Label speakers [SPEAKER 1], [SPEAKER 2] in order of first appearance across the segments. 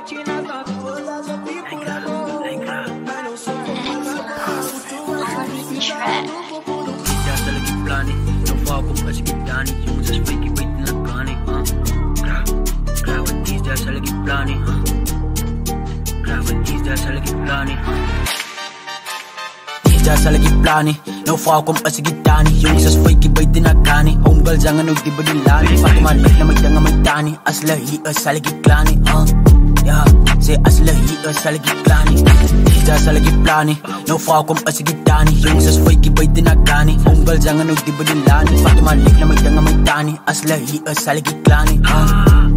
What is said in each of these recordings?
[SPEAKER 1] capote nas nossas. Eu sofri por amor, mas não sou
[SPEAKER 2] Just like it planning, no fall come as get done. You just fake it waiting like gunny, Gravity's just like it planning, Gravity's just like it planning, just like it planning. No fall come as get done. You just fake it waiting like gunny. Homegirl jangan no di badilani. Fatima like na magdanga magtani. Aslahi asalagi klani, yeah. Say aslahi asalagi klani. Just like it planning. No fall come as get done. You just fake it waiting like gunny. Homegirl jangan no di badilani. Fatima like na magdanga magtani. Aslahi asalagi klani,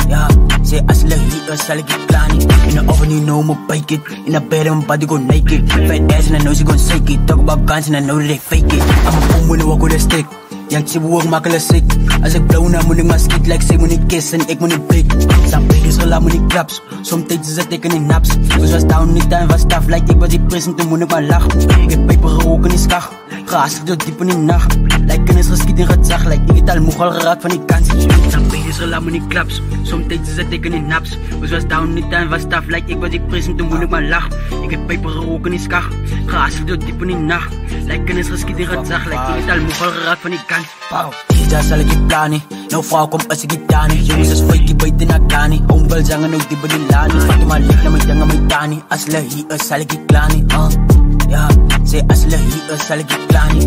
[SPEAKER 2] yeah. Say aslahi asalagi klani. In the oven you know I'ma bake it. In the bed I'm about to go naked. Fat ass and I know she gon' shake it. Talk about guns and I know that they fake it. I'm a boom when I walk with a stick. Yang chibu wag makalasik. As ik blow na moet ik maar schiet. Like say moet ik kiss en ik moet ik blik. Some babies gelaat moet ik klaps. Sometimes is het teken in naps. Dus was down niet en was tough. Like ik was die prison toen moet ik maar lach. Ik heb peper geroken in skag. Gehaast door diep in die nacht. Like kennis geschiet in gezag. Like ik het al moeg al geraakt van die kans. Some babies gelaat moet ik klaps. Sometimes is het teken in naps. Dus was down niet en was tough. Like ik was die prison toen moet ik maar lach. Ik heb peper geroken in skag. Gehaast door diep in die nacht. Like kennis geschiet in gezag. Like ik het al moeg al geraakt van die kans. Just like it planning. No fall come as get done. You just fake it waiting like gunny. Homegirl jangan no di badilani. Fatima like na magdanga magtani. Aslahi asalagi klani, yeah. Say aslahi asalagi klani.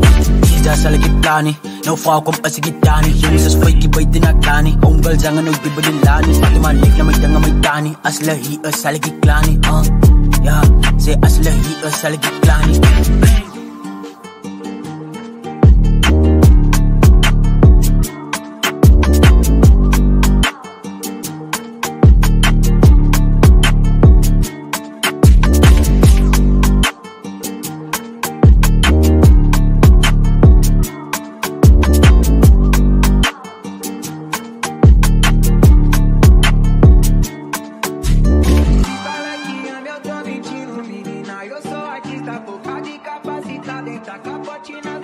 [SPEAKER 2] Just like it planning. No fall come as get done. You just fake it waiting like gunny. Homegirl jangan no di badilani. Fatima like na magdanga magtani. Aslahi asalagi klani, yeah. Say aslahi asalagi klani.
[SPEAKER 1] Eu sou artista focado e capacitado em tá capote na